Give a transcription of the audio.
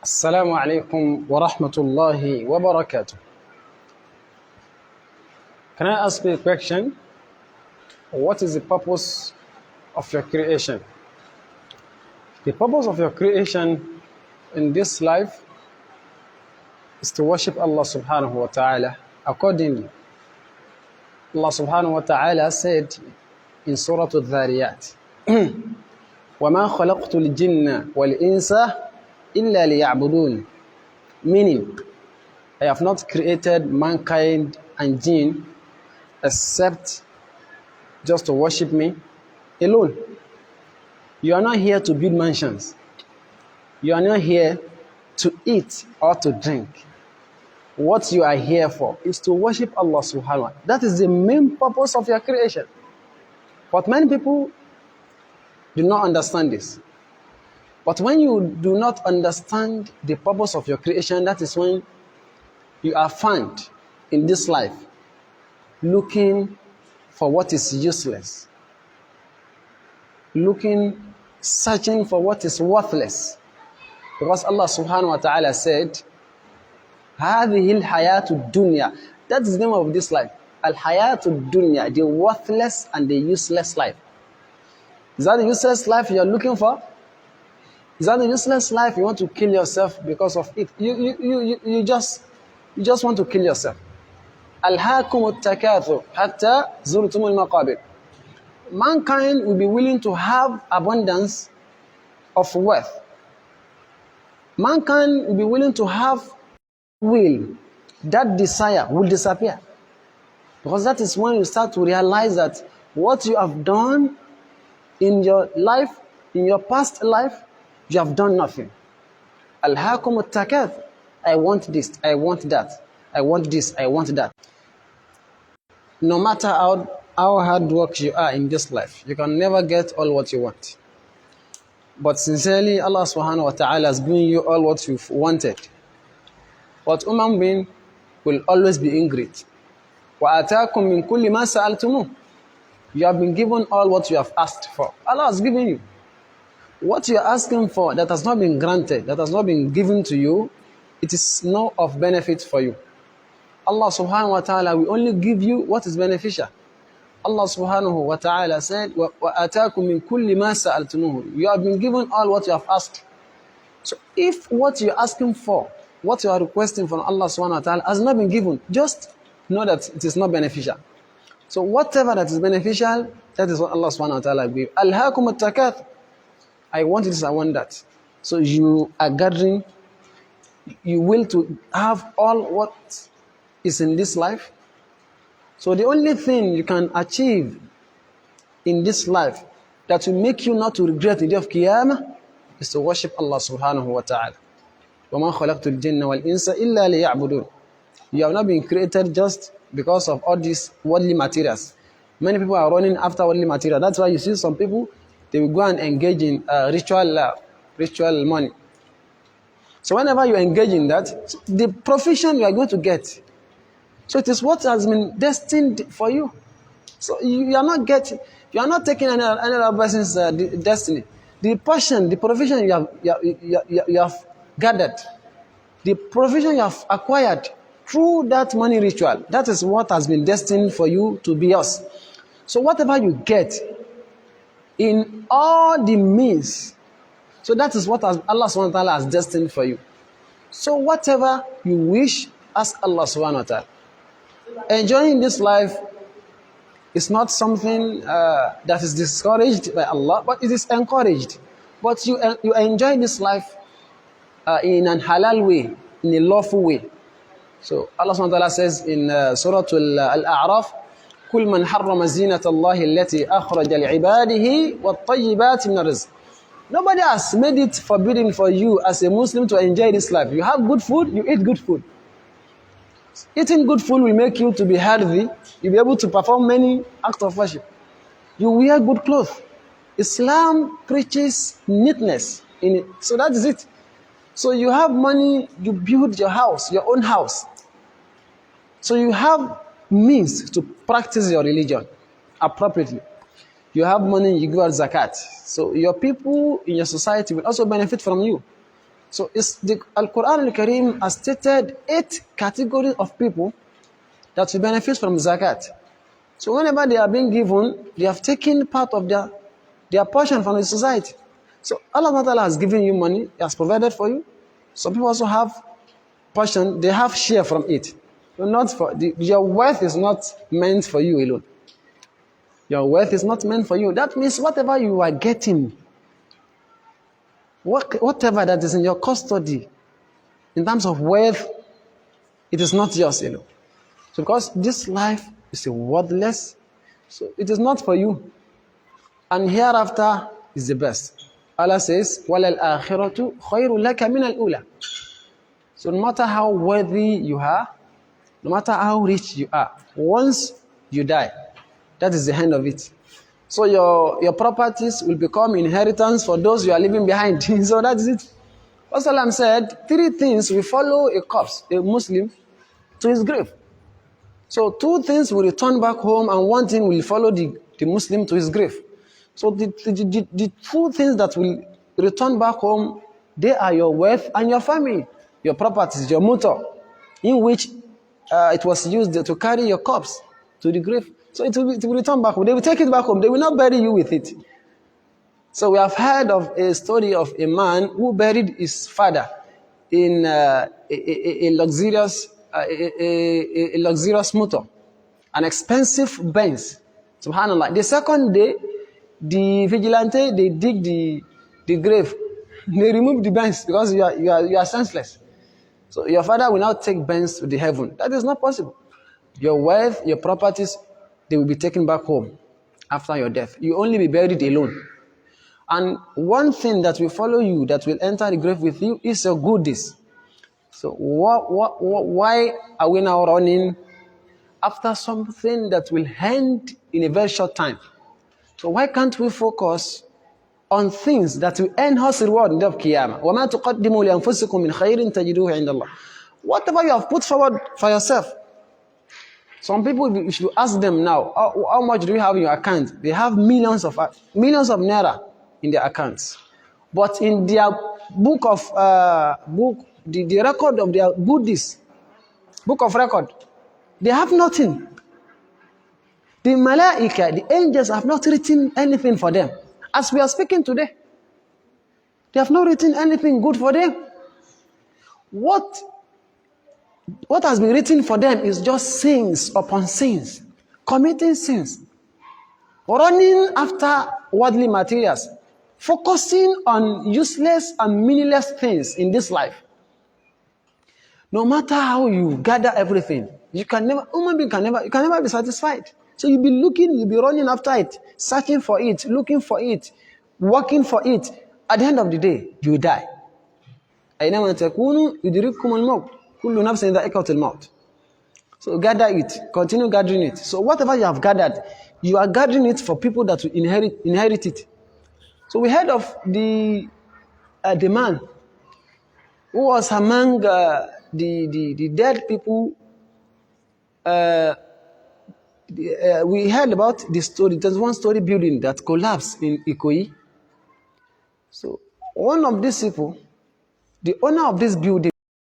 Assalamu alaikum wa rahmatullahi wa barakatuh. Can I ask you a question? What is the purpose of your creation? The purpose of your creation in this life is to worship Allah subhanahu wa ta'ala accordingly. Allah subhanahu wa ta'ala said in Surah Al-Dhariyat, وَمَا خَلَقْتُ الْجِنَّ وَالْإِنسَ إِلَّا لِيَعْبُدُونَ, meaning, I have not created mankind and jinn except just to worship me alone. You are not here to build mansions. You are not here to eat or to drink. What you are here for is to worship Allah subhanahu wa ta'ala. That is the main purpose of your creation. But many people do not understand this. But when you do not understand the purpose of your creation, that is when you are found in this life looking for what is useless, searching for what is worthless. Because Allah subhanahu wa ta'ala said, هَذِهِ الْحَيَاةُ الدُّنْيَا. That is the name of this life. Al-Hayatu Dunya, the worthless and the useless life. Is that the useless life you are looking for? Is that the useless life you want to kill yourself because of it? You just want to kill yourself. Alhaakum at-takathur hatta zurtum al-maqabir. Mankind will be willing to have abundance of wealth. Mankind will be willing to have will. That desire will disappear. Because that is when you start to realize that what you have done in your life, in your past life, you have done nothing. Alhaakum at-takathur. I want this, I want that. I want this, I want that. No matter how hard work you are in this life, you can never get all what you want. But sincerely, Allah subhanahu wa ta'ala has given you all what you've wanted. But human being will always be ingrate. وَآتَاكُم مِّن كُلِّ مَا سَأَلْتُمُوهُ. You have been given all what you have asked for. Allah has given you. What you are asking for that has not been granted, that has not been given to you, it is not of benefit for you. Allah subhanahu wa ta'ala will only give you what is beneficial. Allah subhanahu wa ta'ala said, وَآتَاكُم مِّن كُلِّ مَا سَأَلْتُمُوهُ. You have been given all what you have asked. So if what you are asking for, what you are requesting from Allah subhanahu wa ta'ala has not been given, just know that it is not beneficial. So whatever that is beneficial, that is what Allah subhanahu wa ta'ala will give. Alhaakum at-takathur. I want this, I want that. So you are gathering, you will to have all what is in this life. So the only thing you can achieve in this life that will make you not to regret the day of Qiyamah is to worship Allah subhanahu wa ta'ala. وَمَا خَلَقْتُ الْجِنَّ وَالْإِنسَ إِلَّا لِيَعْبُدُونَ. You have not been created just because of all these worldly materials. Many people are running after worldly material. That's why you see some people, they will go and engage in ritual money. So whenever you engage in that, the profession you are going to get. So it is what has been destined for you. So you are not taking another person's destiny. The passion, the profession you have gathered, the profession you have acquired through that money ritual, that is what has been destined for you to be yours. So whatever you get in all the means, so that is what Allah subhanahu wa ta'ala has destined for you. So whatever you wish, ask Allah subhanahu wa ta'ala. Enjoying this life is not something that is discouraged by Allah, but it is encouraged. But you enjoy this life in an halal way, in a lawful way. So Allah subhanahu wa ta'ala says in Surah Al-A'raf, كل من حرم زينة الله التي أخرج لعباده والطيبات من الرزق. Nobody has made it forbidden for you as a Muslim to enjoy this life. You have good food, you eat good food. Eating good food will make you to be healthy. You'll be able to perform many acts of worship. You wear good clothes. Islam preaches neatness in it. So that is it. So you have money, you build your house, your own house. So you have means to practice your religion appropriately. You have money, you give out zakat. So your people in your society will also benefit from you. So the Al-Quran Al-Karim has stated 8 categories of people that will benefit from zakat. So whenever they are being given, they have taken part of their portion from the society. So Allah Ta'ala has given you money, He has provided for you. Some people also have portion, they have share from it. Not for your wealth is not meant for you alone. Your wealth is not meant for you. That means whatever you are getting, whatever that is in your custody, in terms of wealth, it is not yours alone. So because this life is worthless, so it is not for you. And hereafter is the best. Allah says, وَلَلْآخِرَةُ خَيْرٌ لَكَ مِنَ الْأُولَى. So no matter how worthy you are, no matter how rich you are, once you die, that is the end of it. So your properties will become inheritance for those you are leaving behind. So that is it. Rasulullah said, 3 things will follow a corpse, a Muslim, to his grave. So 2 things will return back home, and 1 thing will follow the Muslim to his grave. So the 2 things that will return back home, they are your wealth and your family, your properties, your motor, in which it was used to carry your corpse to the grave. So it will return back home. They will take it back home. They will not bury you with it. So we have heard of a story of a man who buried his father in a luxurious motor, an expensive Benz. Subhanallah. The second day, the vigilante, they dig the grave. They remove the Benz because you are senseless. So your father will now take Benz to the heaven. That is not possible. Your wealth, your properties, they will be taken back home after your death. You only be buried alone. And 1 thing that will follow you, that will enter the grave with you, is your goodies. So why are we now running after something that will end in a very short time? So why can't we focus on things that will earn us reward in the day of Qiyamah? وَمَا تُقَدِّمُوا لِأَنفُسِكُم مِّنْ خَيْرٍ تَجِدُوهُ عِندَ اللَّهِ. Whatever you have put forward for yourself. Some people, you should ask them now, how much do you have in your account? They have millions of naira in their accounts. But in their book of the record of their goodies, book of record, they have nothing. The malaika, the angels, have not written anything for them. As we are speaking today, they have not written anything good for them. What has been written for them is just sins upon sins, committing sins, running after worldly materials, focusing on useless and meaningless things in this life. No matter how you gather everything, you can never be satisfied. So you'll be running after it, searching for it, looking for it, working for it. At the end of the day, you die. أينما تكونوا يدرككم الموت كل نفس ذائقة الموت. So gather it, continue gathering it. So whatever you have gathered, you are gathering it for people that will inherit it. So we heard of the man who was among the dead people. We heard about the story. There's 1-story building that collapsed in Ikoyi. So one of these people, the owner of this building,